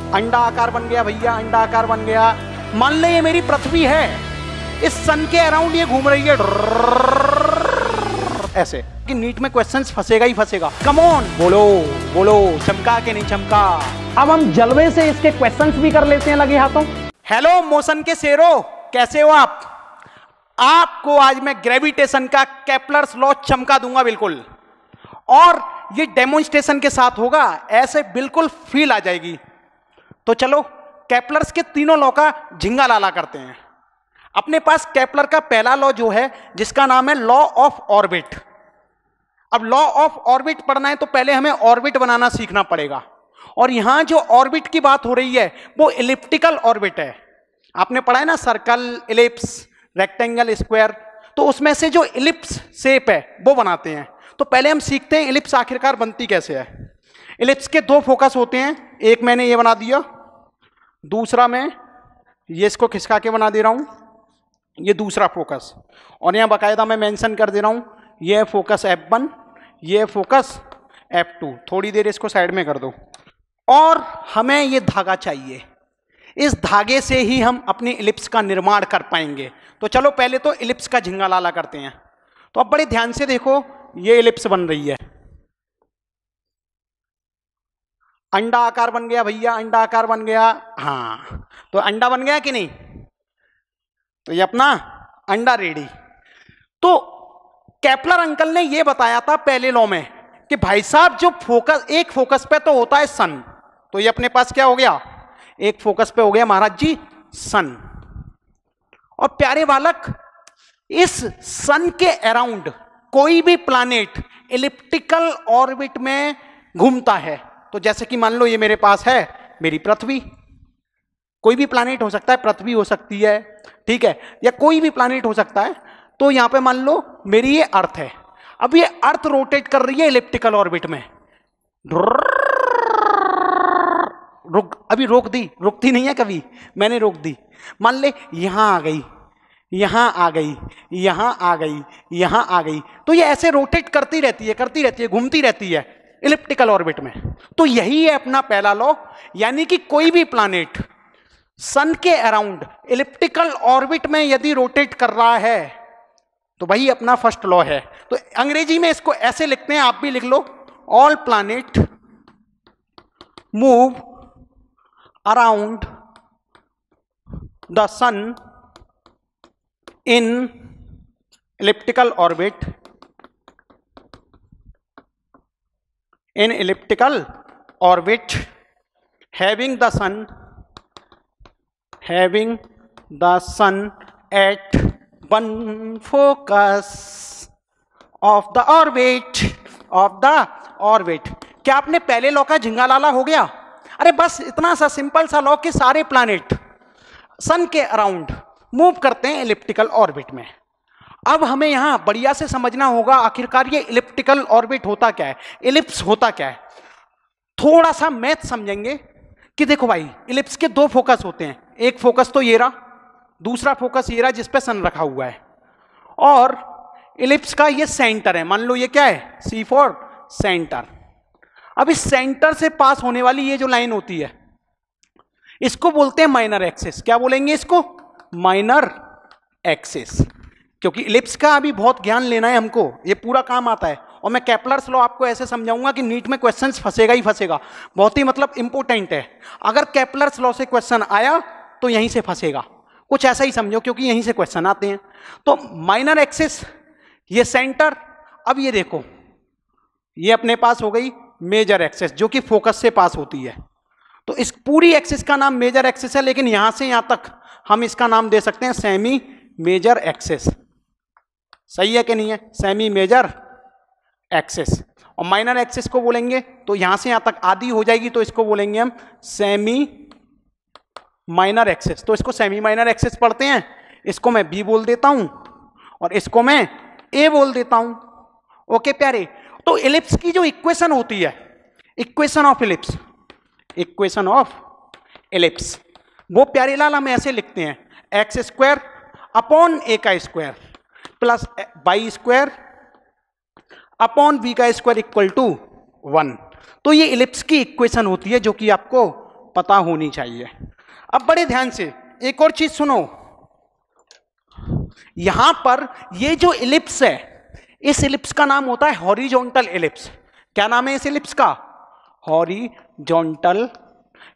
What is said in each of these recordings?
अंडा आकार बन गया भैया, अंडा आकार बन गया। मान ले ये मेरी पृथ्वी है, इस सन के अराउंड ये घूम रही है ऐसे, कि नीट में क्वेश्चंस फंसेगा ही फंसेगा। कम ऑन, बोलो बोलो, चमका के नहीं चमका। अब हम जलवे से इसके क्वेश्चंस भी कर लेते हैं लगे हाथों। हेलो मोशन के शेरो, कैसे हो आप? आपको आज मैं ग्रेविटेशन का केपलर्स लॉ चमका दूंगा बिल्कुल, और ये डेमोन्स्ट्रेशन के साथ होगा, ऐसे बिल्कुल फील आ जाएगी। तो चलो केपलर्स के तीनों लॉ का झिंगा लाला करते हैं। अपने पास केपलर का पहला लॉ जो है, जिसका नाम है लॉ ऑफ ऑर्बिट। अब लॉ ऑफ ऑर्बिट पढ़ना है तो पहले हमें ऑर्बिट बनाना सीखना पड़ेगा, और यहां जो ऑर्बिट की बात हो रही है वो इलिप्टिकल ऑर्बिट है। आपने पढ़ा है ना, सर्कल, इलिप्स, रेक्टेंगल, स्क्वायर, तो उसमें से जो इलिप्स शेप है वो बनाते हैं। तो पहले हम सीखते हैं इलिप्स आखिरकार बनती कैसे है। इलिप्स के दो फोकस होते हैं, एक मैंने ये बना दिया, दूसरा मैं ये इसको खिसका के बना दे रहा हूं, ये दूसरा फोकस, और यहां बाकायदा मैं मेंशन कर दे रहा हूं, ये फोकस F1, ये फोकस F2। थोड़ी देर इसको साइड में कर दो। और हमें ये धागा चाहिए, इस धागे से ही हम अपनी इलिप्स का निर्माण कर पाएंगे। तो चलो पहले तो इलिप्स का झिंगा लाला करते हैं। तो अब बड़े ध्यान से देखो, ये इलिप्स बन रही है, अंडा आकार बन गया भैया, अंडा आकार बन गया। हाँ, तो अंडा बन गया कि नहीं? तो ये अपना अंडा रेडी। तो केपलर अंकल ने ये बताया था पहले लॉ में कि भाई साहब जो फोकस, एक फोकस पे तो होता है सन, तो ये अपने पास क्या हो गया, एक फोकस पे हो गया महाराज जी सन। और प्यारे बालक, इस सन के अराउंड कोई भी प्लैनेट इलिप्टिकल ऑर्बिट में घूमता है। तो जैसे कि मान लो ये मेरे पास है मेरी पृथ्वी, कोई भी प्लैनेट हो सकता है, पृथ्वी हो सकती है, ठीक है, या कोई भी प्लैनेट हो सकता है। तो यहां पे मान लो मेरी ये अर्थ है, अब ये अर्थ रोटेट कर रही है इलिप्टिकल ऑर्बिट में, अभी रोक दी, रुकती नहीं है कभी, मैंने रोक दी। मान ले यहां आ गई, यहां आ गई, यहां आ गई, यहां आ गई, तो ये ऐसे रोटेट करती रहती है, करती रहती है, घूमती रहती है इलिप्टिकल ऑर्बिट में। तो यही है अपना पहला लॉ, यानी कि कोई भी प्लैनेट सन के अराउंड इलिप्टिकल ऑर्बिट में यदि रोटेट कर रहा है तो वही अपना फर्स्ट लॉ है। तो अंग्रेजी में इसको ऐसे लिखते हैं, आप भी लिख लो, all planet move around the sun in elliptical orbit, in elliptical orbit having the sun at one focus of the orbit। क्या आपने पहले लॉ का झिंगा लाला हो गया? अरे बस इतना सा सिंपल सा लॉ कि सारे प्लैनेट सन के अराउंड मूव करते हैं इलिप्टिकल ऑर्बिट में। अब हमें यहां बढ़िया से समझना होगा आखिरकार ये इलिप्टिकल ऑर्बिट होता क्या है, इलिप्स होता क्या है। थोड़ा सा मैथ समझेंगे कि देखो भाई, इलिप्स के दो फोकस होते हैं, एक फोकस तो ये रहा, दूसरा फोकस ये रहा जिस पे सन रखा हुआ है, और इलिप्स का ये सेंटर है, मान लो ये क्या है, C फॉर सेंटर। अब इस सेंटर से पास होने वाली ये जो लाइन होती है इसको बोलते हैं माइनर एक्सिस। क्या बोलेंगे इसको? Minor axis. क्योंकि इलिप्स का अभी बहुत ज्ञान लेना है हमको, ये पूरा काम आता है, और मैं केपलर्स लॉ आपको ऐसे समझाऊंगा कि नीट में क्वेश्चंस फंसेगा ही फंसेगा, बहुत ही मतलब इंपॉर्टेंट है। अगर केपलर्स लॉ से क्वेश्चन आया तो यहीं से फंसेगा, कुछ ऐसा ही समझो, क्योंकि यहीं से क्वेश्चन आते हैं। तो माइनर एक्सिस, ये सेंटर। अब ये देखो, ये अपने पास हो गई मेजर एक्सिस जो कि फोकस से पास होती है। तो इस पूरी एक्सिस का नाम मेजर एक्सिस है, लेकिन यहां से यहां तक हम इसका नाम दे सकते हैं सेमी मेजर एक्सिस। सही है कि नहीं है? Semi major axis. और माइनर एक्सिस को बोलेंगे तो यहां से यहां तक आधी हो जाएगी, तो इसको बोलेंगे हम सेमी माइनर एक्सिस। तो इसको सेमी माइनर एक्सिस पढ़ते हैं, इसको मैं बी बोल देता हूं और इसको मैं ए बोल देता हूं। ओके प्यारे, तो इलिप्स की जो इक्वेशन होती है, equation of ellipse, equation of ellipse, वो प्यारे लाल हम ऐसे लिखते हैं, एक्स स्क्वायर अपॉन ए का square plus Y square upon B का स्क्वायर इक्वल टू 1। तो ये इलिप्स की इक्वेशन होती है जो कि आपको पता होनी चाहिए। अब बड़े ध्यान से एक और चीज सुनो, यहां पर ये जो इलिप्स है, इस इलिप्स का नाम होता है हॉरिजॉन्टल इलिप्स। क्या नाम है इस इलिप्स का? Horizontal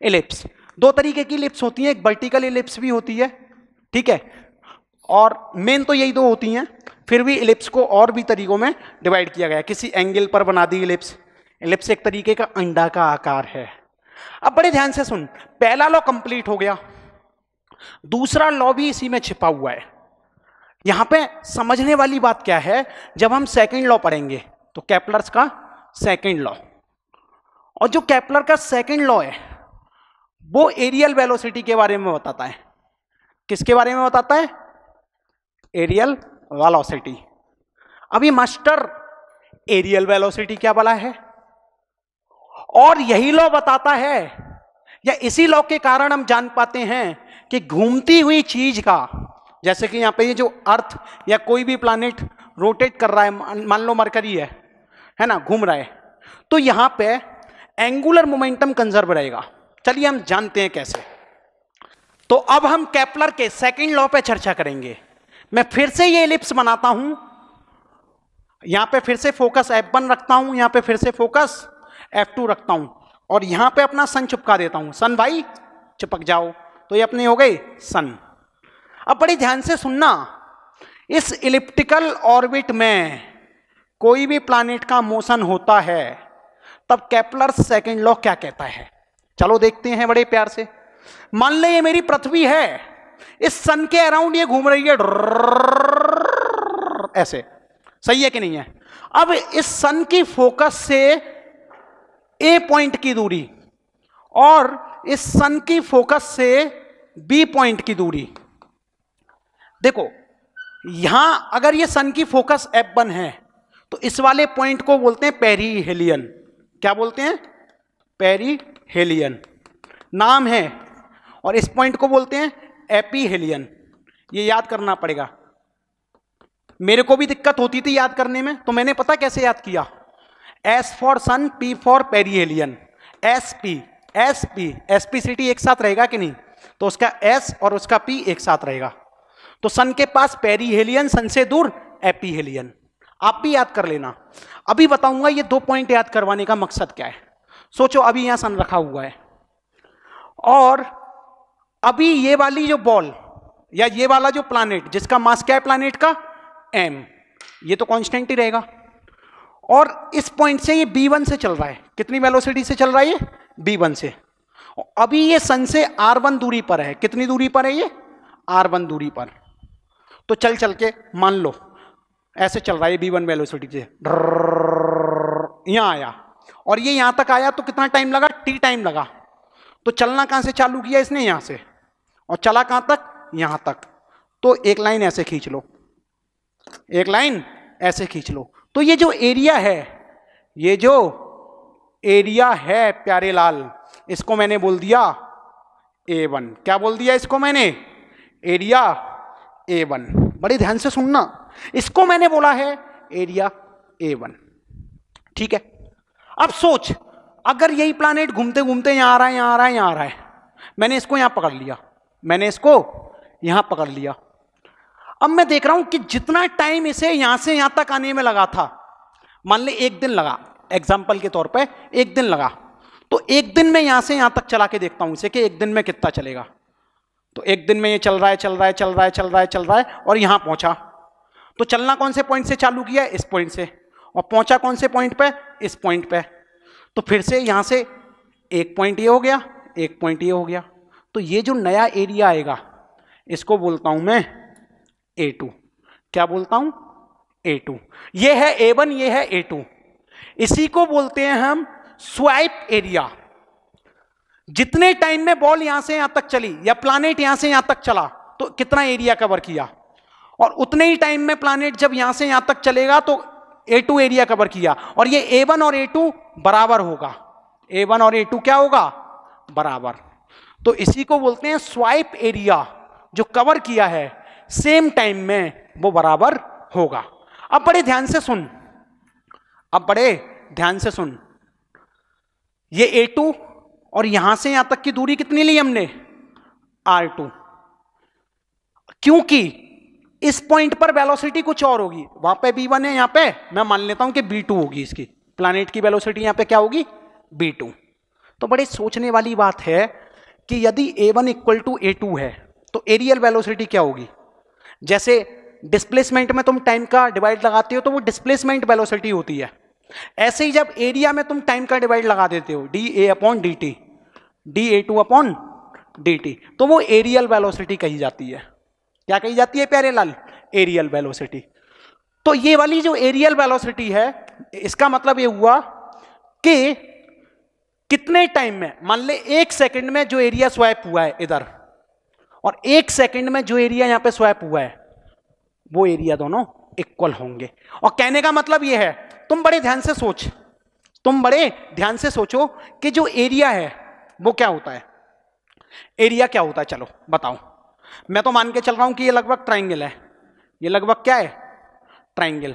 ellipse. दो तरीके की इलिप्स होती है, एक वर्टिकल इलिप्स भी होती है, ठीक है, और मेन तो यही दो होती हैं, फिर भी इलिप्स को और भी तरीकों में डिवाइड किया गया है। किसी एंगल पर बना दी इलिप्स। इलिप्स एक तरीके का अंडा का आकार है। अब बड़े ध्यान से सुन, पहला लॉ कंप्लीट हो गया, दूसरा लॉ भी इसी में छिपा हुआ है। यहां पे समझने वाली बात क्या है, जब हम सेकंड लॉ पढ़ेंगे तो केपलर्स का सेकंड लॉ, और जो केपलर का सेकंड लॉ है वो एरियल वेलोसिटी के बारे में बताता है। किसके बारे में बताता है? Areal velocity. अभी मास्टर एरियल वेलोसिटी क्या बोला है, और यही लॉ बताता है, या इसी लॉ के कारण हम जान पाते हैं कि घूमती हुई चीज का, जैसे कि यहां पे ये जो अर्थ या कोई भी प्लैनेट रोटेट कर रहा है, मान लो मरकरी है ना, घूम रहा है, तो यहां पे एंगुलर मोमेंटम कंजर्व रहेगा। चलिए हम जानते हैं कैसे। तो अब हम केपलर के सेकंड लॉ पे चर्चा करेंगे। मैं फिर से ये एलिप्स बनाता हूं, यहां पे फिर से फोकस F1 रखता हूं, यहां पे फिर से फोकस F2 रखता हूं, और यहां पे अपना सन चिपका देता हूं। सन भाई चिपक जाओ, तो ये अपने हो गए सन। अब बड़ी ध्यान से सुनना, इस इलिप्टिकल ऑर्बिट में कोई भी प्लैनेट का मोशन होता है तब केपलर सेकंड लॉ क्या कहता है, चलो देखते हैं बड़े प्यार से। मान ले ये मेरी पृथ्वी है, इस सन के अराउंड ये घूम रही है ऐसे, सही है कि नहीं है? अब इस सन की फोकस से ए पॉइंट की दूरी और इस सन की फोकस से बी पॉइंट की दूरी, देखो यहां अगर ये सन की फोकस F1 है तो इस वाले पॉइंट को बोलते हैं पेरीहेलियन। क्या बोलते हैं? पेरीहेलियन नाम है, और इस पॉइंट को बोलते हैं एपीहेलियन। ये याद करना पड़ेगा, मेरे को भी दिक्कत होती थी याद करने में, तो मैंने पता कैसे याद किया, S for sun, P for perihelion, S P SPCT एक साथ रहेगा कि नहीं, तो उसका एस और उसका पी एक साथ रहेगा। तो सन के पास पेरीहेलियन, सन से दूर एपीहेलियन, आप भी याद कर लेना। अभी बताऊंगा ये दो पॉइंट याद करवाने का मकसद क्या है। सोचो अभी यहां सन रखा हुआ है, और अभी ये वाली जो बॉल या ये वाला जो प्लैनेट जिसका मास क्या है प्लैनेट का, m, ये तो कांस्टेंट ही रहेगा, और इस पॉइंट से ये b1 से चल रहा है। कितनी वेलोसिटी से चल रहा है ये? b1 से। अभी ये सन से r1 दूरी पर है। कितनी दूरी पर है ये? r1 दूरी पर। तो चल चल के मान लो ऐसे चल रहा है b1 वेलोसिटी से, यहां आया, और ये यहां तक आया तो कितना टाइम लगा? t टाइम लगा। तो चलना कहां से चालू किया इसने? यहां से, और चला कहां तक? यहां तक। तो एक लाइन ऐसे खींच लो, एक लाइन ऐसे खींच लो। तो ये जो एरिया है, ये जो एरिया है प्यारे लाल, इसको मैंने बोल दिया A1। क्या बोल दिया इसको मैंने? Area A1। बड़े ध्यान से सुनना, इसको मैंने बोला है एरिया A1, ठीक है। अब सोच, अगर यही प्लैनेट घूमते घूमते यहां आ रहा है, यहां आ रहा है, यहां आ रहा है, मैंने इसको यहां पकड़ लिया, मैंने इसको यहां पकड़ लिया। अब मैं देख रहा हूं कि जितना टाइम इसे यहां से यहां तक आने में लगा था, मान ले एक दिन लगा, एग्जाम्पल के तौर पे एक दिन लगा, तो एक दिन में यहां से यहां तक चला के देखता हूं इसे कि एक दिन में कितना चलेगा। तो एक दिन में ये चल रहा है, चल रहा है, चल रहा है, चल रहा है, चल रहा है, और यहां पहुंचा। तो चलना कौन से पॉइंट से चालू किया? इस पॉइंट से। और पहुंचा कौन से पॉइंट पे? इस पॉइंट पे। तो फिर से यहां से एक पॉइंट ये हो गया, एक पॉइंट ये हो गया। तो ये जो नया एरिया आएगा इसको बोलता हूं मैं A2। क्या बोलता हूं? A2। ये है A1, ये है A2। इसी को बोलते हैं हम स्वाइप एरिया। जितने टाइम में बॉल यहां से यहां तक चली या प्लैनेट यहां से यहां तक चला तो कितना एरिया कवर किया, और उतने ही टाइम में प्लैनेट जब यहां से यहां तक चलेगा तो A2 एरिया कवर किया। और ये A1 और A2 बराबर होगा। A1 और A2 क्या होगा? बराबर। तो इसी को बोलते हैं स्वाइप एरिया। जो कवर किया है सेम टाइम में वो बराबर होगा। अब बड़े ध्यान से सुन, अब बड़े ध्यान से सुन, ये A2 और यहां से यहां तक की दूरी कितनी ली हमने, r2, क्योंकि इस पॉइंट पर वेलोसिटी कुछ और होगी, वहां पे v1 है, यहां पे मैं मान लेता हूं कि v2 होगी, इसकी प्लैनेट की वेलोसिटी यहां पे क्या होगी, v2। तो बड़े सोचने वाली बात है कि यदि a1 इक्वल टू a2 है तो एरियल वेलोसिटी क्या होगी। जैसे डिस्प्लेसमेंट में तुम टाइम का डिवाइड लगाते हो तो वो डिस्प्लेसमेंट वेलोसिटी होती है, ऐसे ही जब एरिया में तुम टाइम का डिवाइड लगा देते हो dA upon dt, dA2 upon dt, तो वो एरियल वेलोसिटी कही जाती है। क्या कही जाती है प्यारे लाल, एरियल वेलोसिटी। तो ये वाली जो एरियल वेलोसिटी है, इसका मतलब ये हुआ कि कितने टाइम में, मान ले 1 सेकंड में जो एरिया स्वैप हुआ है इधर, और 1 सेकंड में जो एरिया यहां पे स्वैप हुआ है, वो एरिया दोनों इक्वल होंगे। और कहने का मतलब ये है, तुम बड़े ध्यान से सोच, तुम बड़े ध्यान से सोचो कि जो एरिया है वो क्या होता है, एरिया क्या होता है, चलो बताओ। मैं तो मान के चल रहा हूं कि ये लगभग ट्राइंगल है, ये लगभग क्या है, ट्राइंगल।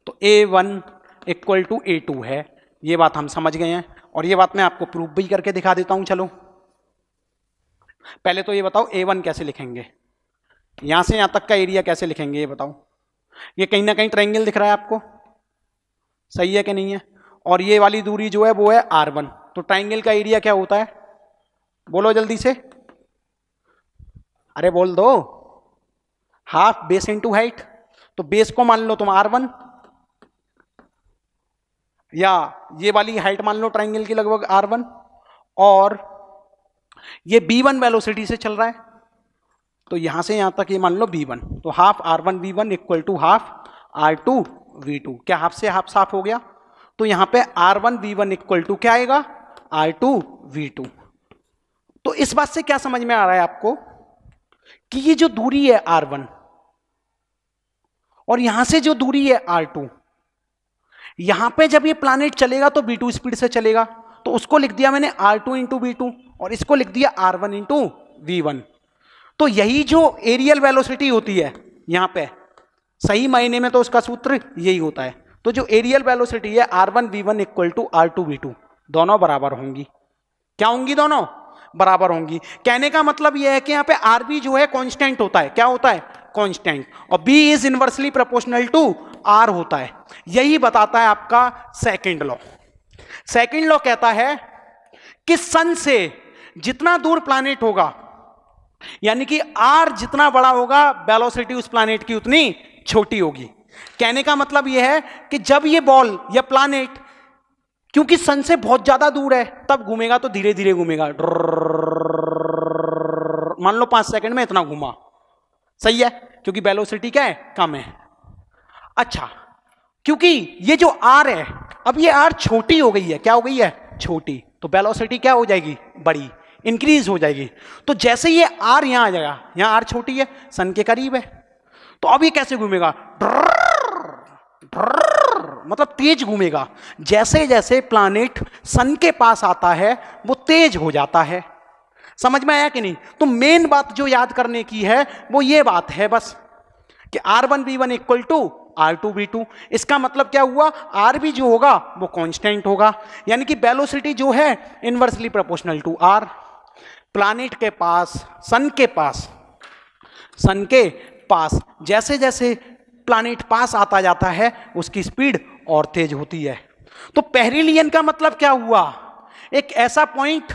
तो A1 इक्वल टू A2 है, ये बात हम समझ गए हैं, और ये बात मैं आपको प्रूफ भी करके दिखा देता हूं। चलो पहले तो ये बताओ A1 कैसे लिखेंगे, यहां से यहां तक का एरिया कैसे लिखेंगे, ये बताओ। ये कहीं ना कहीं ट्राइंगल दिख रहा है आपको, सही है कि नहीं है, और ये वाली दूरी जो है वो है R1। तो ट्राइंगल का एरिया क्या होता है, बोलो जल्दी से, अरे बोल दो, हाफ बेस इंटू हाइट। तो बेस को मान लो तुम R1, या ये वाली हाइट मान लो ट्राइंगल की लगभग R1, और ये B1 वेलोसिटी से चल रहा है, तो यहां से यहां तक ये मान लो B1, तो half R1 V1 equal to half R2 V2। क्या हाफ से हाफ साफ हो गया, तो यहां पे R1 V1 इक्वल टू क्या आएगा, R2 V2। तो इस बात से क्या समझ में आ रहा है आपको कि ये जो दूरी है R1 और यहां से जो दूरी है R2, यहां पे जब ये प्लैनेट चलेगा तो V2 स्पीड से चलेगा, तो उसको लिख दिया मैंने R2 इंटू V2, और इसको लिख दिया R1 इंटू V1। तो यही जो एरियल वेलोसिटी होती है यहां पे, सही मायने में तो उसका सूत्र यही होता है। तो जो एरियल वेलोसिटी है R1 V1 equal to R2 V2, दोनों बराबर होंगी। क्या होंगी, दोनों बराबर होंगी। कहने का मतलब यह है कि यहां पे RB जो है कांस्टेंट होता है, क्या होता है, कांस्टेंट, और B is inversely proportional to R होता है। यही बताता है आपका सेकंड लॉ। सेकंड लॉ कहता है कि सन से जितना दूर प्लैनेट होगा, यानी कि R जितना बड़ा होगा, वेलोसिटी उस प्लैनेट की उतनी छोटी होगी। कहने का मतलब यह है कि जब ये बॉल या प्लैनेट, क्योंकि सन से बहुत ज्यादा दूर है, तब घूमेगा तो धीरे धीरे घूमेगा, मान लो 5 सेकंड में इतना घूमा, सही है, क्योंकि वेलोसिटी क्या है, कम है। अच्छा, क्योंकि ये जो R है, अब ये R छोटी हो गई है, क्या हो गई है, छोटी, तो वेलोसिटी क्या हो जाएगी, बड़ी, इंक्रीज हो जाएगी। तो जैसे ये R यहां आ जाएगा, यहां R छोटी है, सन के करीब है, तो अब ये कैसे घूमेगा, मतलब तेज घूमेगा। जैसे जैसे प्लैनेट सन के पास आता है वो तेज हो जाता है। समझ में आया कि नहीं। तो मेन बात जो याद करने की है वो ये बात है बस कि R1 V1 equal to R2 V2। इसका मतलब क्या हुआ, R भी जो होगा वो कांस्टेंट होगा, यानी कि वेलोसिटी जो है inversely proportional to R। Planet के पास, सन के पास जैसे जैसे प्लैनेट पास आता जाता है उसकी स्पीड और तेज होती है। तो पेरिलियन का मतलब क्या हुआ, एक ऐसा पॉइंट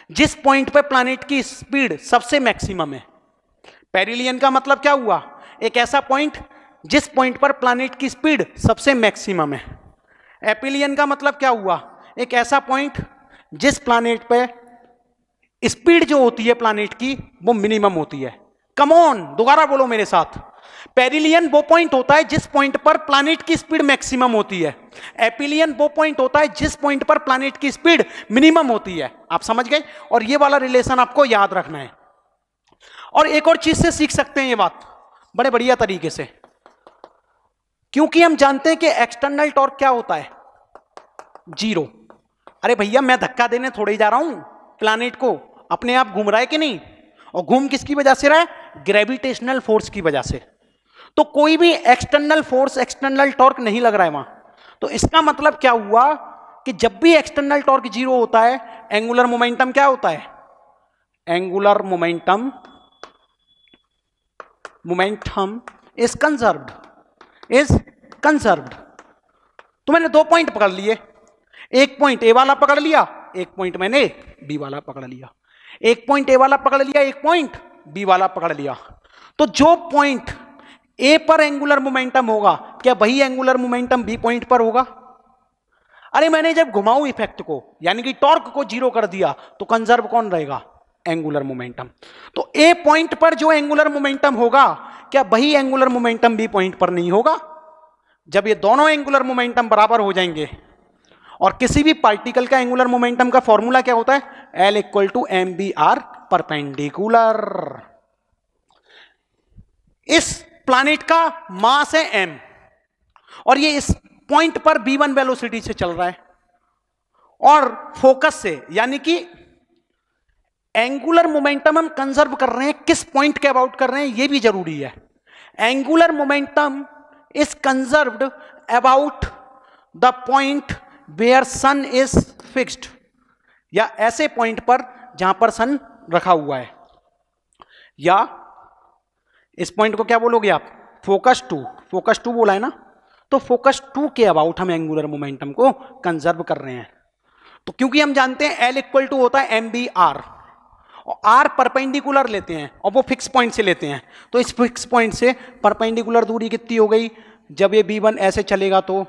जिस पॉइंट पे प्लैनेट की स्पीड सबसे मैक्सिमम है। पेरिलियन का मतलब क्या हुआ, एक ऐसा पॉइंट जिस पॉइंट पर प्लैनेट की स्पीड सबसे मैक्सिमम है। एपिलियन का मतलब क्या हुआ, एक ऐसा पॉइंट जिस प्लैनेट पे स्पीड जो होती है प्लैनेट की वो मिनिमम होती है। कम ऑन, दोबारा बोलो मेरे साथ। पेरिलियन वो पॉइंट होता है जिस पॉइंट पर प्लैनेट की स्पीड मैक्सिमम होती है। एपिलियन वो पॉइंट होता है जिस पॉइंट पर प्लैनेट की स्पीड मिनिमम होती है। आप समझ गए, और ये वाला रिलेशन आपको याद रखना है। और एक और चीज से सीख सकते हैं ये बात बड़े बढ़िया तरीके से, क्योंकि हम जानते हैं कि एक्सटर्नल टॉर्क क्या होता है, 0। अरे भैया मैं धक्का देने थोड़े ही जा रहा हूं, प्लैनेट को अपने आप घूम रहा है कि नहीं, और घूम किसकी वजह से रहा है, ग्रेविटेशनल फोर्स की वजह से। तो कोई भी एक्सटर्नल फोर्स, एक्सटर्नल टॉर्क नहीं लग रहा है वहां। तो इसका मतलब क्या हुआ कि जब भी एक्सटर्नल टॉर्क जीरो होता है एंगुलर मोमेंटम क्या होता है, एंगुलर मोमेंटम इज कंजर्व्ड। तो मैंने 2 पॉइंट पकड़ लिए, एक पॉइंट ए वाला पकड़ लिया, एक पॉइंट मैंने बी वाला पकड़ लिया, एक पॉइंट ए वाला पकड़ लिया, एक पॉइंट बी वाला पकड़ लिया। तो जो पॉइंट ए पर एंगुलर मोमेंटम होगा क्या वही एंगुलर मोमेंटम बी पॉइंट पर होगा? अरे मैंने जब घुमाऊ इफेक्ट को यानी कि टॉर्क को जीरो कर दिया तो कंजर्व कौन रहेगा, एंगुलर मोमेंटम। तो ए पॉइंट पर जो एंगुलर मोमेंटम होगा क्या वही एंगुलर मोमेंटम बी पॉइंट पर नहीं होगा? जब ये दोनों एंगुलर मोमेंटम बराबर हो जाएंगे, और किसी भी पार्टिकल का एंगुलर मोमेंटम का फॉर्मूला क्या होता है, L equal to M B R perpendicular. इस प्लैनेट का मास है m और ये इस पॉइंट पर v1 वेलोसिटी से चल रहा है, और फोकस से यानी कि एंगुलर मोमेंटम हम कंजर्व कर रहे हैं, किस पॉइंट के अबाउट कर रहे हैं ये भी जरूरी है। Angular momentum is conserved about the point where sun is fixed, या ऐसे पॉइंट पर जहां पर सन रखा हुआ है, या इस पॉइंट को क्या बोलोगे आप, फोकस टू बोला है ना, तो फोकस 2 के अबाउट हम एंगुलर मोमेंटम को कंजर्व कर रहे हैं। तो क्योंकि हम जानते हैं L इक्वल टू होता है एम बी आर, और आर परपेंडिकुलर लेते हैं और वो फिक्स पॉइंट से लेते हैं, तो इस फिक्स पॉइंट से परपेंडिकुलर दूरी कितनी हो गई, जब ये B1 ऐसे चलेगा तो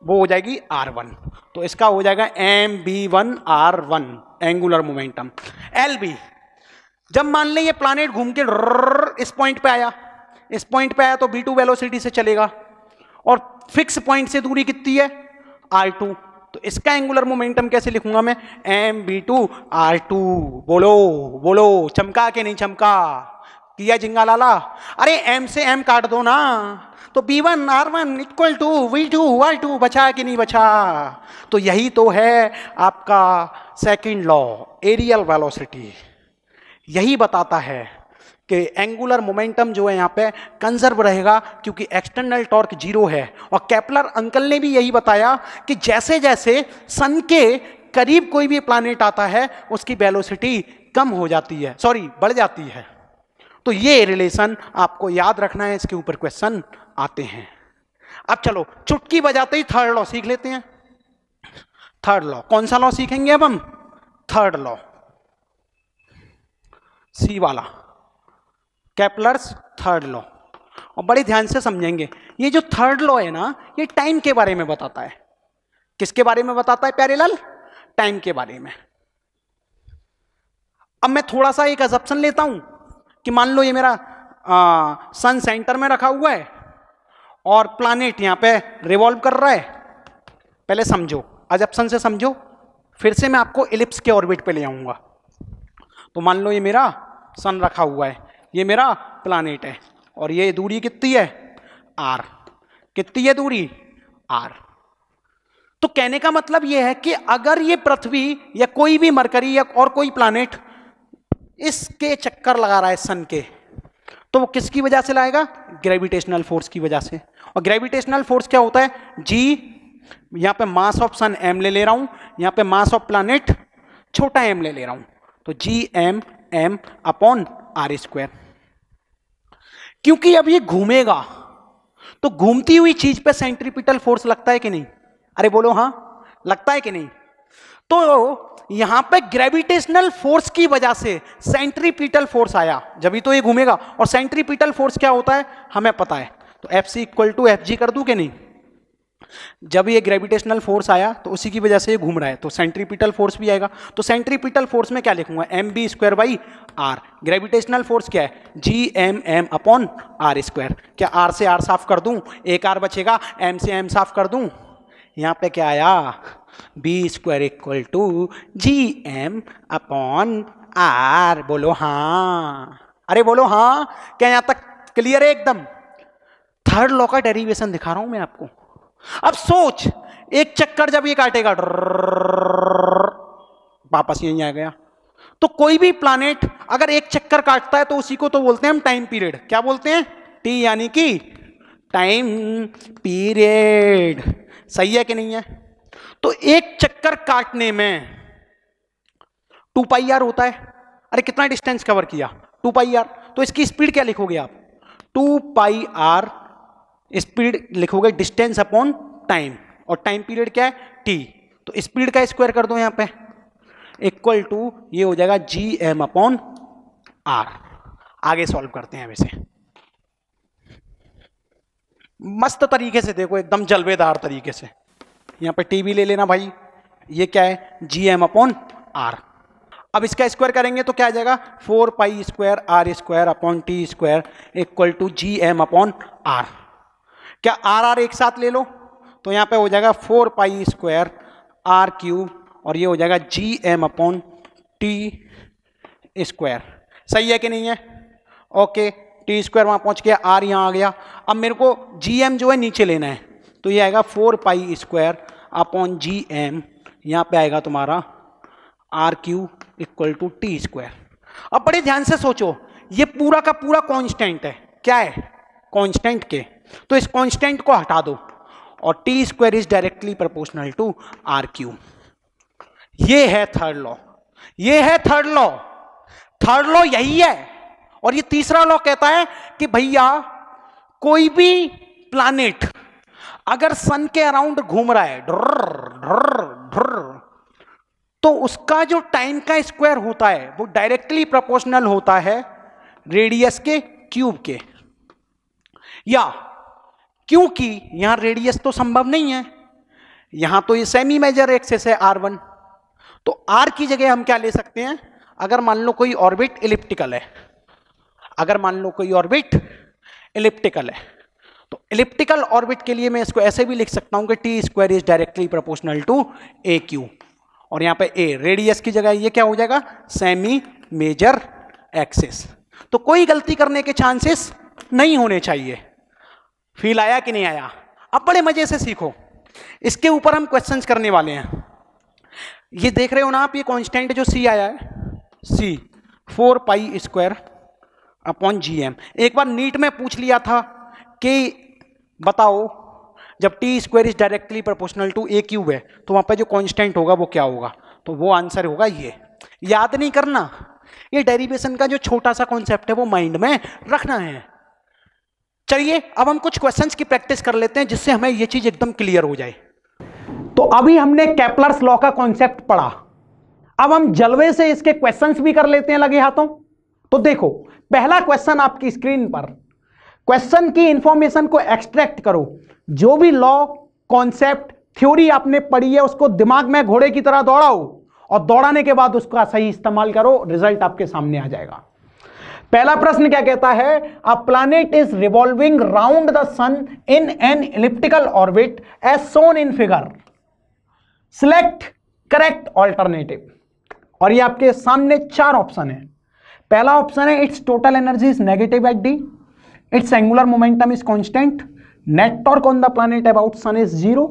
वो हो जाएगी R1, तो इसका हो जाएगा MB1 R1 angular momentum. LB जब मान ले ये प्लैनेट घूम के इस पॉइंट पे आया, इस पॉइंट पे आया तो B2 वेलोसिटी से चलेगा, और फिक्स पॉइंट से दूरी कितनी है R2, तो इसका एंगुलर मोमेंटम कैसे लिखूंगा मैं, MB2 R2। बोलो चमका के नहीं चमका, किया जिंगा लाला, अरे M से M काट दो ना, तो B1 R1 equal to V2 R2, बचा कि नहीं बचा? तो यही तो है आपका सेकंड लॉ, एरियल वेलोसिटी, यही बताता है कि एंगुलर मोमेंटम जो है यहाँ पे कंजर्व रहेगा क्योंकि एक्सटर्नल टॉर्क जीरो है। और केपलर अंकल ने भी यही बताया कि जैसे जैसे सन के करीब कोई भी प्लैनेट आता है उसकी वेलोसिटी कम हो जाती है, बढ़ जाती है। तो ये रिलेशन आपको याद रखना है, इसके ऊपर क्वेश्चन आते हैं। अब चलो चुटकी बजाते ही थर्ड लॉ सीख लेते हैं। थर्ड लॉ कौन सा लॉ सीखेंगे अब हम, थर्ड लॉ सी वाला, केपलर्स थर्ड लॉ, और बड़े ध्यान से समझेंगे। ये जो थर्ड लॉ है ना, ये टाइम के बारे में बताता है। किसके बारे में बताता है प्यारे लाल, टाइम के बारे में। अब मैं थोड़ा सा एक अजम्पशन लेता हूं कि मान लो ये मेरा सन सेंटर में रखा हुआ है और प्लैनेट यहां पे रिवॉल्व कर रहा है। पहले समझो, अजम्पशन से समझो, फिर से मैं आपको इलिप्स के ऑर्बिट पे ले आऊंगा। तो मान लो ये मेरा सन रखा हुआ है, ये मेरा प्लैनेट है, और ये दूरी कितनी है r, कितनी है दूरी r। तो कहने का मतलब ये है कि अगर ये पृथ्वी या कोई भी मरकरी या और कोई प्लैनेट इसके चक्कर लगा रहा है सन के, तो वो किसकी वजह से लाएगा, ग्रेविटेशनल फोर्स की वजह से। और ग्रेविटेशनल फोर्स क्या होता है, g, यहां पे मास ऑफ सन m ले रहा हूं, यहां पे मास ऑफ प्लैनेट छोटा m ले रहा हूं, तो Gm अपॉन r स्क्वायर। क्योंकि अब ये घूमेगा तो घूमती हुई चीज पे सेंट्रीपिटल फोर्स लगता है कि नहीं, अरे बोलो हाँ, लगता है कि नहीं। तो यहां पे ग्रेविटेशनल फोर्स की वजह से सेंट्रीपिटल फोर्स आया, जब ही तो ये घूमेगा। और सेंट्रीपिटल फोर्स क्या होता है हमें पता है, तो Fc इक्वल टू Fg कर दूं कि नहीं। जब ये ग्रेविटेशनल फोर्स आया तो उसी की वजह से ये घूम रहा है, तो सेंट्रीपिटल फोर्स भी आएगा। तो सेंट्रीपिटल फोर्स में क्या लिखूंगा, mb square by r। Gravitational force क्या है, Gmm अपॉन r स्क्वायर। क्या r से r साफ कर दूं, एक r बचेगा, m से m साफ कर दूं, यहां पे क्या आया, b square equal to Gm upon r। बोलो हाँ, अरे बोलो हाँ, क्या यहां तक क्लियर है एकदम। थर्ड लॉ का डेरिवेशन दिखा रहा हूं मैं आपको। अब सोच, एक चक्कर जब ये काटेगा वापस यहीं आ गया, तो कोई भी प्लैनेट अगर एक चक्कर काटता है तो उसी को तो बोलते हैं हम टाइम पीरियड। क्या बोलते हैं, टी यानी कि टाइम पीरियड। सही है कि नहीं है। तो एक चक्कर काटने में 2πr होता है। अरे कितना डिस्टेंस कवर किया? 2πr। तो इसकी स्पीड क्या लिखोगे आप? 2πr स्पीड लिखोगे डिस्टेंस अपॉन टाइम, और टाइम पीरियड क्या है? t। तो स्पीड का स्क्वायर कर दो यहां पे, इक्वल टू ये हो जाएगा gm अपॉन r। आगे सॉल्व करते हैं वैसे मस्त तरीके से, देखो एकदम जलवेदार तरीके से। यहां पे t भी ले लेना भाई, ये क्या है? gm upon r। अब इसका स्क्वायर करेंगे तो क्या आ जाएगा? 4π square r square upon t square equal to gm upon r। क्या r एक साथ ले लो तो यहां पे हो जाएगा 4π स्क्वायर r क्यूब, और ये हो जाएगा gm अपॉन t स्क्वायर। सही है कि नहीं है? ओके, टी स्क्वायर वहां पहुंच गया, r यहां आ गया। अब मेरे को gm जो है नीचे लेना है, तो ये आएगा 4π स्क्वायर अपॉन gm, यहां पे आएगा तुम्हारा r cube equal to T square. अब बड़े ध्यान से सोचो, ये पूरा का पूरा कांस्टेंट है। क्या है? कांस्टेंट के। तो इस कांस्टेंट को हटा दो, और T square is directly proportional to R cube. ये है थर्ड लॉ, ये है थर्ड लॉ। थर्ड लॉ यही है। और ये तीसरा लॉ कहता है कि भैया कोई भी प्लैनेट अगर सन के अराउंड घूम रहा है ढर्र ढर्र ढर्र, तो उसका जो टाइम का स्क्वायर होता है वो डायरेक्टली प्रोपोर्शनल होता है रेडियस के क्यूब के। या क्योंकि यहां रेडियस तो संभव नहीं है, यहां तो ये सेमी मेजर एक्सिस है r1, तो r की जगह हम क्या ले सकते हैं? अगर मान लो कोई ऑर्बिट इलिप्टिकल है, अगर मान लो कोई ऑर्बिट इलिप्टिकल है, तो इलिप्टिकल ऑर्बिट के लिए मैं इसको ऐसे भी लिख सकता हूं कि T square is directly proportional to A cube, और यहां पे ए रेडियस की जगह ये क्या हो जाएगा? Semi major axis. तो कोई गलती करने के चांसेस नहीं होने चाहिए। फील आया कि नहीं आया? अब बड़े मजे से सीखो, इसके ऊपर हम क्वेश्चंस करने वाले हैं। ये देख रहे हो ना आप, ये कांस्टेंट जो c आया है, c 4π स्क्वायर अपॉन gm। एक बार नीट में पूछ लिया था कि बताओ जब T square is directly proportional to A cube है तो वहां पे जो कांस्टेंट होगा वो क्या होगा? तो वो आंसर होगा ये। याद नहीं करना, ये डेरिवेशन का जो छोटा सा कॉन्सेप्ट है वो माइंड में रखना है। चलिए अब हम कुछ क्वेश्चंस की प्रैक्टिस कर लेते हैं जिससे हमें ये चीज एकदम क्लियर हो जाए। तो अभी हमने केपलर्स लॉ का कॉन्सेप्ट पढ़ा, अब हम जलवे से इसके क्वेश्चंस भी कर लेते हैं लगे हाथों। तो देखो पहला क्वेश्चन आपकी स्क्रीन पर, क्वेश्चन की इंफॉर्मेशन को एक्सट्रैक्ट करो, जो भी लॉ कॉन्सेप्ट थ्योरी आपने पढ़ी है उसको दिमाग में घोड़े की तरह दौड़ाओ, और दौड़ाने के बाद उसका सही इस्तेमाल करो, रिजल्ट आपके सामने आ जाएगा। पहला प्रश्न क्या कहता है? A planet is revolving round the sun in an elliptical orbit as shown in figure, select correct alternative. और ये आपके सामने चार ऑप्शन है। पहला ऑप्शन है its total energy is negative at D, its angular momentum is constant, net torque on the planet about sun is 0।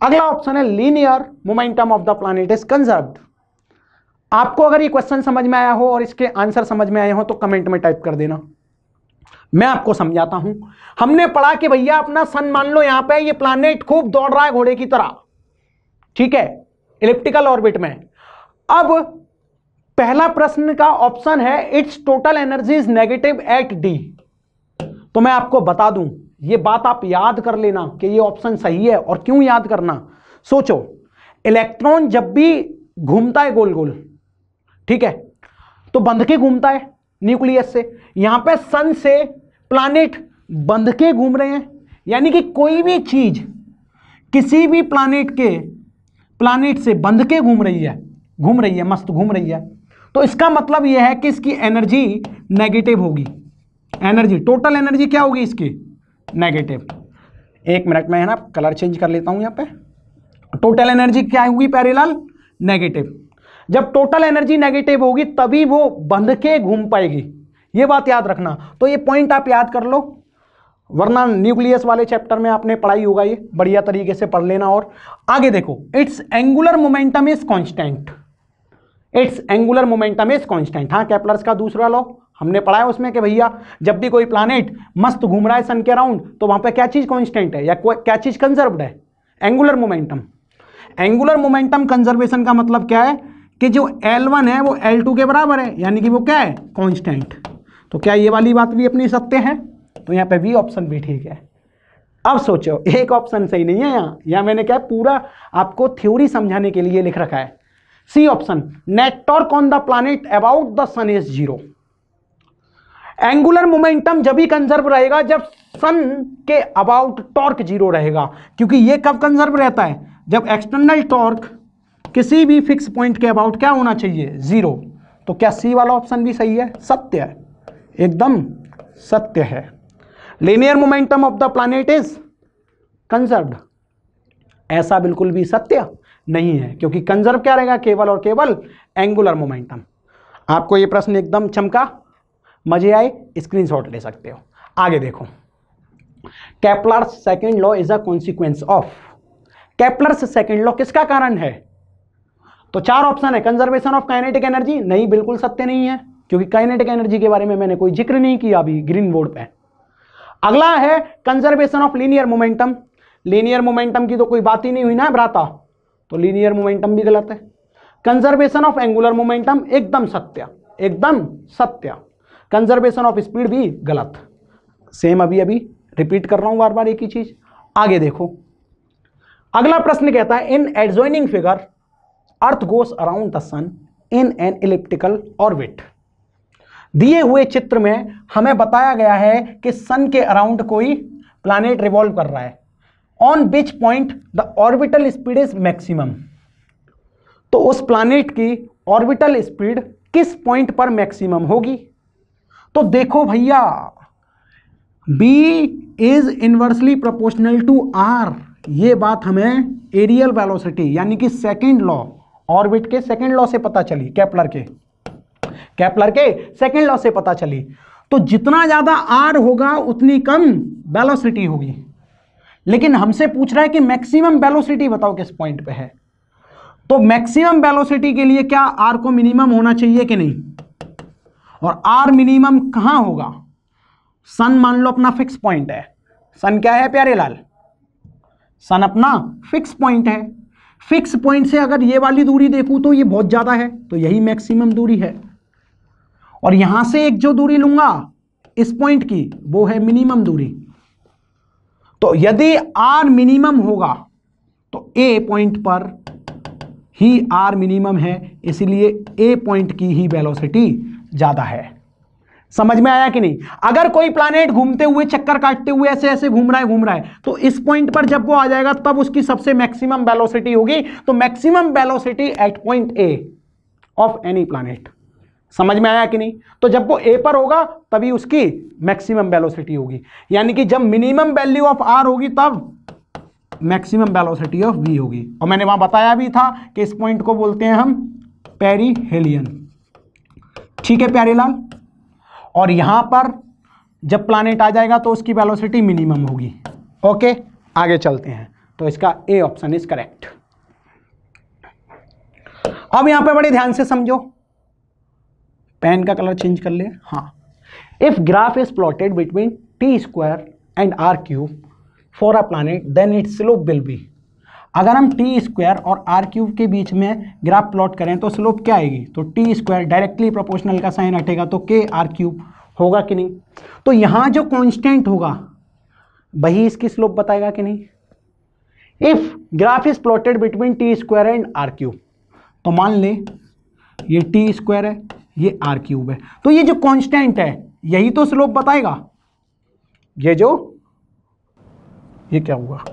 अगला option है linear momentum of the planet is conserved. आपको अगर ये क्वेश्चन समझ में आया हो और इसके आंसर समझ में आए हो तो कमेंट में टाइप कर देना, मैं आपको समझाता हूं। हमने पढ़ा कि भैया अपना सन मान लो यहां पे ये प्लैनेट खूब दौड़ रहा है घोड़े की तरह, ठीक है, इलिप्टिकल ऑर्बिट में। अब पहला प्रश्न का ऑप्शन है its total energy is negative at D. तो मैं आपको बता दूं, ये बात आप याद कर लेना कि ये ऑप्शन सही है। और क्यों याद करना? सोचो, इलेक्ट्रॉन जब भी घूमता है गोल गोल, ठीक है, तो बंध के घूमता है न्यूक्लियस से। यहां पे सन से प्लैनेट बंध के घूम रहे हैं, यानी कि कोई भी चीज किसी भी प्लैनेट से बंध के घूम रही है, मस्त घूम रही है। तो इसका मतलब यह है कि इसकी एनर्जी नेगेटिव होगी। एनर्जी, टोटल एनर्जी क्या होगी इसकी? नेगेटिव। एक मिनट में है ना, कलर चेंज कर लेता हूं यहां पे। टोटल एनर्जी क्या होगी पैरेलल? नेगेटिव। जब टोटल एनर्जी नेगेटिव होगी तभी वो बंध के घूम पाएगी, ये बात याद रखना। तो ये पॉइंट आप याद कर लो, वरना न्यूक्लियस वाले चैप्टर में आपने पढ़ाई होगा, ये बढ़िया तरीके से पढ़ लेना। और आगे देखो, it's angular momentum is constant, it's angular momentum is constant. हाँ, केपलर्स का दूसरा लॉ हमने पढ़ा है उसमें कि भैया जब भी कोई प्लैनेट मस्त घूम रहा है सन के अराउंड तो वहां पे क्या चीज कांस्टेंट है या क्या चीज कंजर्व्ड है? Angular momentum. Angular momentum conservation का मतलब क्या है कि जो L1 है वो L2 के बराबर है, यानी कि वो क्या है, कांस्टेंट। तो क्या ये वाली बात भी अपनी सत्य है? तो यहाँ पे बी ऑप्शन भी ठीक है। अब सोचो, एक ऑप्शन सही नहीं है यहाँ मैंने क्या पूरा आपको थ्योरी समझाने के लिए लिख रखा है। C option, net torque on the planet about the sun is 0। Angular momentum जब भी कंजर्व रहेगा जब सन के अबाउट टॉर्क 0 रहेगा, क्योंकि ये कब कंजर्व रहता है, जब एक्सटर्नल टॉर्क किसी भी फिक्स पॉइंट के अबाउट क्या होना चाहिए, 0। तो क्या सी वाला ऑप्शन भी सही है? सत्य है, एकदम सत्य है। Linear momentum of the planet is conserved, ऐसा बिल्कुल भी सत्य नहीं है, क्योंकि कंजर्व क्या रहेगा, केवल और केवल एंगुलर मोमेंटम। आपको ये प्रश्न एकदम चमका, मजे आए, स्क्रीनशॉट ले सकते हो। आगे देखो, Kepler's second law is a consequence of. Kepler's second law किसका कारण है? तो 4 ऑप्शन है। कंजर्वेशन ऑफ काइनेटिक एनर्जी, नहीं, बिल्कुल सत्य नहीं है, क्योंकि काइनेटिक एनर्जी के बारे में मैंने कोई जिक्र नहीं किया अभी ग्रीन बोर्ड पे। अगला है conservation of linear momentum. Linear momentum की तो कोई बात ही नहीं हुई ना भ्राता, तो लीनियर मोमेंटम भी गलत है। कंजर्वेशन ऑफ एंगुलर मोमेंटम एकदम सत्य, एकदम सत्य। कंजर्वेशन ऑफ स्पीड भी गलत। सेम अभी रिपीट कर रहा हूं बार बार एक ही चीज। आगे देखो, अगला प्रश्न कहता है in adjoining figure earth goes around the sun in an elliptical orbit. दिए हुए चित्र में हमें बताया गया है कि सन के अराउंड कोई प्लैनेट रिवॉल्व कर रहा है। On which point the orbital speed is maximum. तो उस प्लैनेट की ऑर्बिटल स्पीड किस पॉइंट पर मैक्सिमम होगी? तो देखो भैया, B is inversely proportional to R। ये बात हमें एरियल वेलोसिटी यानी कि सेकंड लॉ, ऑर्बिट के सेकंड लॉ से पता चली, केपलर के सेकंड लॉ से पता चली। तो जितना ज्यादा R होगा उतनी कम वेलोसिटी होगी। लेकिन हमसे पूछ रहा है कि मैक्सिमम वेलोसिटी बताओ किस पॉइंट पे है। तो मैक्सिमम वेलोसिटी के लिए क्या R को मिनिमम होना चाहिए कि नहीं? और R मिनिमम कहां होगा? सन मान लो अपना फिक्स पॉइंट है। सन क्या है प्यारे लाल? सन अपना फिक्स पॉइंट है। फिक्स पॉइंट से अगर ये वाली दूरी देखूं तो ये बहुत ज्यादा है, तो यही मैक्सिमम दूरी है। और यहां से एक जो दूरी लूंगा इस पॉइंट की, वो है मिनिमम दूरी। तो यदि R मिनिमम होगा तो A पॉइंट पर ही R मिनिमम है, इसलिए A पॉइंट की ही वेलोसिटी ज्यादा है। समझ में आया कि नहीं? अगर कोई प्लैनेट घूमते हुए, चक्कर काटते हुए ऐसे ऐसे घूम रहा है तो इस पॉइंट पर जब वो आ जाएगा तब उसकी सबसे मैक्सिमम वेलोसिटी होगी। तो maximum velocity at point A of any planet. समझ में आया कि नहीं? तो जब वो A पर होगा तभी उसकी मैक्सिमम वेलोसिटी होगी, यानी कि जब मिनिमम वैल्यू ऑफ R होगी तब मैक्सिमम वेलोसिटी ऑफ V होगी। और मैंने वहां बताया भी था कि इस पॉइंट को बोलते हैं हम पेरिहेलियन। ठीक है प्यारे लाल? और यहां पर जब प्लैनेट आ जाएगा तो उसकी वेलोसिटी मिनिमम होगी। ओके, आगे चलते हैं। तो इसका ए ऑप्शन इज करेक्ट। अब यहां पे बड़े ध्यान से समझो, पेन का कलर चेंज कर ले। हाँ, if graph is plotted between T square and R cube for a planet then its slope will be. अगर हम टी स्क्वायर और आर क्यूब के बीच में ग्राफ प्लॉट करें तो स्लोप क्या आएगी? तो टी स्क्वायर डायरेक्टली प्रोपोर्शनल का साइन हटेगा तो के आर क्यूब होगा कि नहीं? तो यहां जो कांस्टेंट होगा वही इसकी स्लोप बताएगा कि नहीं? If graph is plotted between T square and R cube, तो मान ले ये टी स्क्वायर है, ये आर क्यूब है, तो ये जो कांस्टेंट है यही तो स्लोप बताएगा। ये क्या हुआ?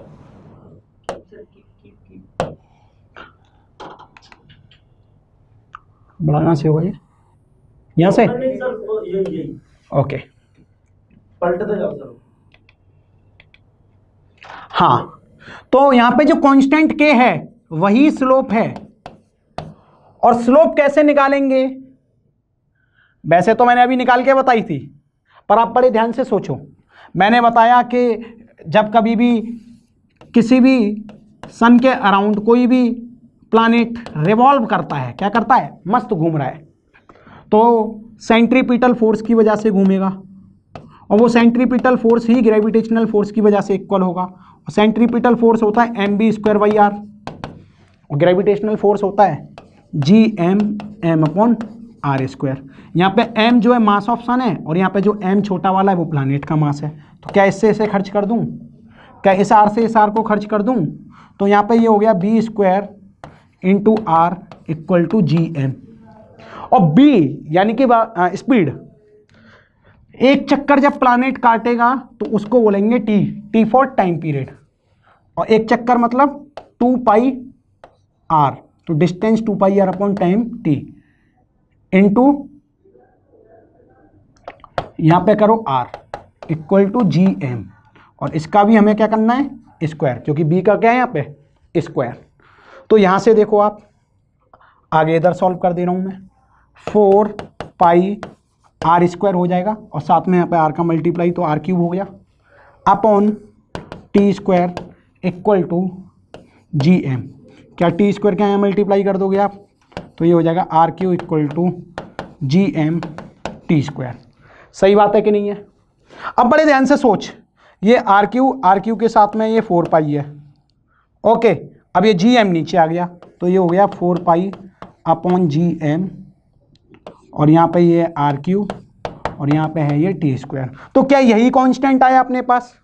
बढ़ाना से होगा ये, यहां से ओके, पलटते जाओ सर। हाँ, तो यहां पे जो कांस्टेंट के है वही स्लोप है। और स्लोप कैसे निकालेंगे? वैसे तो मैंने अभी निकाल के बताई थी, पर आप बड़े ध्यान से सोचो। मैंने बताया कि जब कभी भी किसी भी सन के अराउंड कोई भी प्लैनेट रिवॉल्व करता है, क्या करता है? मस्त घूम रहा है, तो सेंट्रीपिटल फोर्स की वजह से घूमेगा, और वो सेंट्रीपिटल फोर्स ही ग्रेविटेशनल फोर्स की वजह से इक्वल होगा। और सेंट्रीपिटल फोर्स होता है mv² / r। और ग्रेविटेशनल फोर्स होता है Gm/m/r²। यहाँ पे m जो है मास ऑफ सन है और यहाँ पे जो m छोटा वाला है वो प्लानिट का मास है। तो क्या इससे इसे खर्च कर दूँ, क्या इस r से इस r को खर्च कर दूँ, तो यहाँ पे ये हो गया b² × r = Gm। और b यानी कि स्पीड, एक चक्कर जब प्लानिट काटेगा तो उसको बोलेंगे t फॉर टाइम पीरियड, और एक चक्कर मतलब 2πr, तो डिस्टेंस 2πr/टाइम t इंटू यहाँ पे करो r = Gm, और इसका भी हमें क्या करना है, स्क्वायर, क्योंकि b का क्या है यहाँ पे स्क्वायर। तो यहाँ से देखो आप, आगे इधर सॉल्व कर दे रहा हूँ मैं, 4πr² हो जाएगा और साथ में यहाँ पे r का मल्टीप्लाई तो r³ हो गया अपॉन t² = Gm। क्या t² क्या यहाँ मल्टीप्लाई कर दोगे आप, तो ये हो जाएगा r³ = Gm t²। सही बात है कि नहीं है। अब बड़े ध्यान से सोच, ये r³ के साथ में ये 4π है, ओके। अब ये Gm नीचे आ गया तो ये हो गया 4π/Gm, और यहाँ पे ये r³ और यहाँ पे है ये t²। तो क्या यही कांस्टेंट आया अपने पास,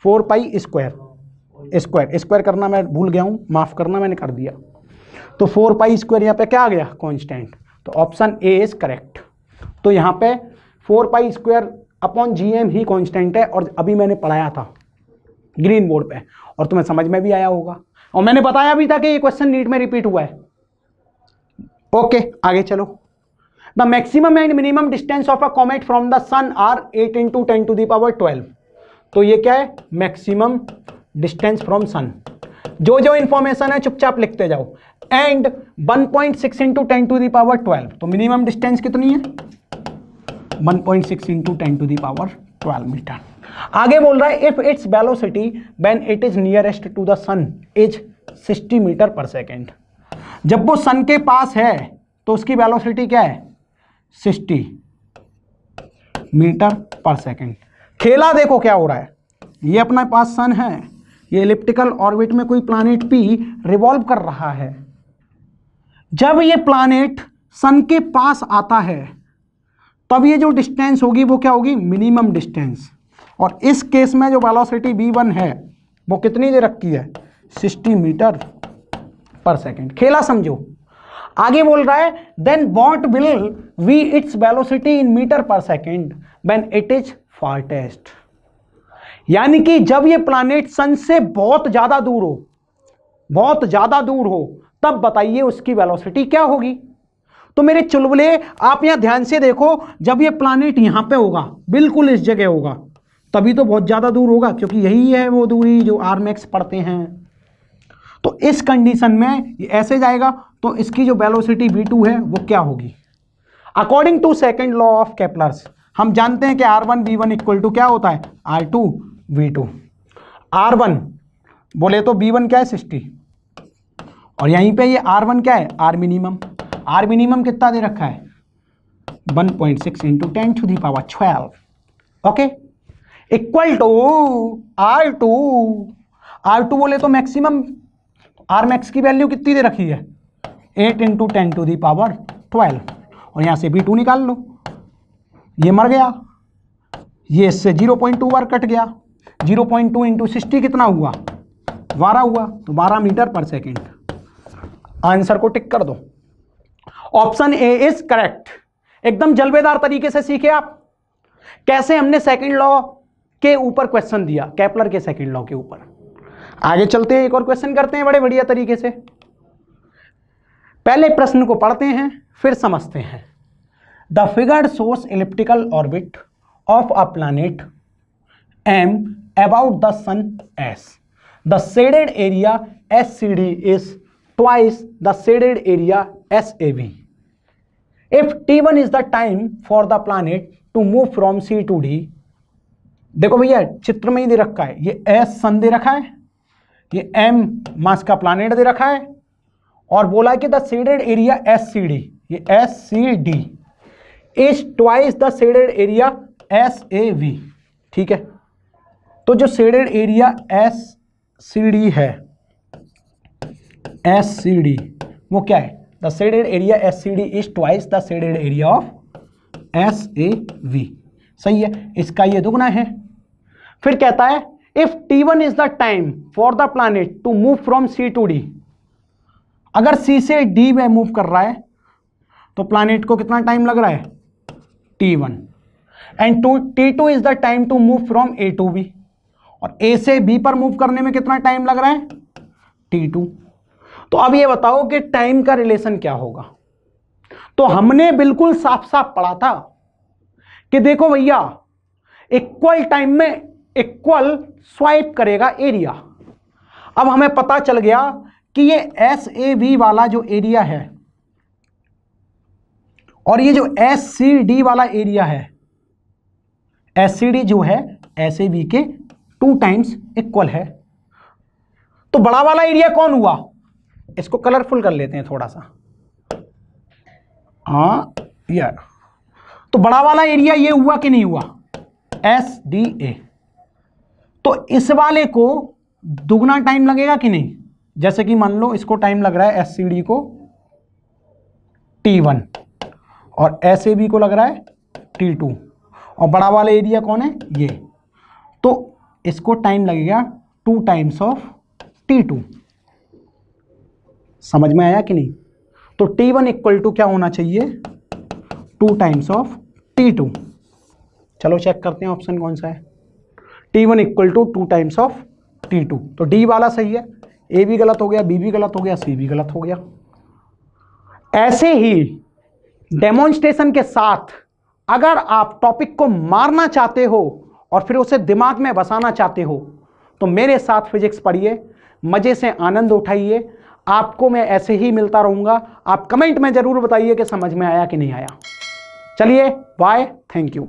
4π² स्क्वायर करना मैं भूल गया हूँ, माफ करना, मैंने कर दिया। तो 4π² यहाँ पे क्या आ गया, कांस्टेंट। तो ऑप्शन ए इज करेक्ट। तो यहाँ पे 4π/Gm ही कांस्टेंट है, और अभी मैंने पढ़ाया था ग्रीन बोर्ड पे और तुम्हें समझ में भी आया होगा, और मैंने बताया भी था कि ये क्वेश्चन नीट में रिपीट हुआ है। ओके आगे चलो। The maximum and minimum distance of a comet from the sun are 8 × 10⁻12। तो ये क्या है, मैक्सिमम डिस्टेंस फ्रॉम सन। जो इंफॉर्मेशन है चुपचाप लिखते जाओ। एंड 1.6 × 10⁻12, तो मिनिमम डिस्टेंस कितनी है, 1.6 × 10⁻12 मीटर। आगे बोल रहा है if its velocity when it is nearest to the sun is 60 metre per second. जब वो सन के पास है तो उसकी वेलोसिटी क्या है, 60 मीटर/सेकेंड। खेला देखो क्या हो रहा है, ये अपना पास सन है, ये इलिप्टिकल ऑर्बिट में कोई प्लैनेट भी रिवॉल्व कर रहा है। जब ये प्लैनेट सन के पास आता है तब ये जो डिस्टेंस होगी वो क्या होगी, मिनिमम डिस्टेंस। और इस केस में जो वेलोसिटी v1 है वो कितनी दे रखी है, 60 मीटर/सेकेंड। खेला समझो। आगे बोल रहा है then what will be its velocity in metre per second when it is fastest. यानी कि जब ये प्लैनेट सन से बहुत ज्यादा दूर हो, तब बताइए उसकी वेलोसिटी क्या होगी। तो मेरे चुलबुले आप यहां ध्यान से देखो, जब ये प्लैनेट यहां पे होगा, बिल्कुल इस जगह होगा, तभी तो बहुत ज्यादा दूर होगा, क्योंकि यही है वो दूरी जो आरमैक्स पढ़ते हैं। तो इस कंडीशन में ये ऐसे जाएगा, तो इसकी जो वेलोसिटी v2 है वो क्या होगी, according to second law of Kepler's. हम जानते हैं कि r1 v1 इक्वल टू क्या होता है, r2 v2। r1 बोले तो v1 क्या है, 60, और यहीं पे ये r1 क्या है, r मिनिमम। r मिनिमम कितना दे रखा है, 1.6 × 10⁻12, ओके, इक्वल टू r2 बोले तो मैक्सिमम, r मैक्स की वैल्यू कितनी दे रखी है, 8 × 10⁻12, और यहां से v2 निकाल लो। ये मर गया, ये इससे 0.2 बार कट गया, 0.2 × 60 कितना हुआ, 12 हुआ, तो 12 मीटर/सेकेंड। आंसर को टिक कर दो। Option A is correct. एकदम जलवेदार तरीके से सीखे आप कैसे हमने सेकंड लॉ के ऊपर क्वेश्चन दिया, केपलर के सेकंड लॉ के ऊपर। आगे चलते हैं, एक और क्वेश्चन करते हैं बड़े बढ़िया तरीके से। पहले प्रश्न को पढ़ते हैं फिर समझते हैं। The figure shows elliptical orbit of a planet m about the sun s. The shaded area SCD is twice the shaded area SAB. If T1 is the time for the planet to move from C to D, देखो भैया चित्र में ही दे रखा है, ये S सन दे रखा है, ये M मास का प्लैनेट दे रखा है, और बोला है कि द शेडेड एरिया SCD, ये SCD is twice the shaded area SAB। ठीक है, तो जो शेडेड एरिया SCD है, एस सी डी, वो क्या है? The shaded area S C D is twice the shaded area of S A V. सही है, इसका ये दुगना है। फिर कहता है if T1 is the time for the planet to move from C to D, अगर सी से डी में मूव कर रहा है तो प्लैनेट को कितना टाइम लग रहा है? T1। And T2 is the time to move from A to B, और ए से बी पर मूव करने में कितना टाइम लग रहा है? T2। तो अब ये बताओ कि टाइम का रिलेशन क्या होगा? तो हमने बिल्कुल साफ साफ पढ़ा था कि देखो भैया, इक्वल टाइम में इक्वल स्वाइप करेगा एरिया। अब हमें पता चल गया कि ये एस ए वी वाला जो एरिया है और ये जो एस सी डी वाला एरिया है, एस सी डी जो है एस ए वी के 2 टाइम्स इक्वल है। तो बड़ा वाला एरिया कौन हुआ? इसको कलरफुल कर लेते हैं थोड़ा सा। हाँ यार, तो बड़ा वाला एरिया ये हुआ कि नहीं हुआ? S D A. तो इस वाले को दुगना टाइम लगेगा कि नहीं? जैसे कि मान लो इसको टाइम लग रहा है एस सी डी को T1 और एस ए बी को लग रहा है T2, और बड़ा वाला एरिया कौन है? ये। तो इसको टाइम लगेगा 2 टाइम्स ऑफ T2। समझ में आया कि नहीं? तो T1 इक्वल टू क्या होना चाहिए? 2 टाइम्स ऑफ T2। चलो चेक करते हैं ऑप्शन कौन सा है। T1 equal to 2 times of T2। तो डी वाला सही है, ए भी गलत हो गया, बी भी गलत हो गया, सी भी गलत हो गया। ऐसे ही डेमोन्स्ट्रेशन के साथ अगर आप टॉपिक को मारना चाहते हो और फिर उसे दिमाग में बसाना चाहते हो तो मेरे साथ फिजिक्स पढ़िए, मजे से आनंद उठाइए। आपको मैं ऐसे ही मिलता रहूंगा। आप कमेंट में जरूर बताइए कि समझ में आया कि नहीं आया। चलिए बाय, थैंक यू।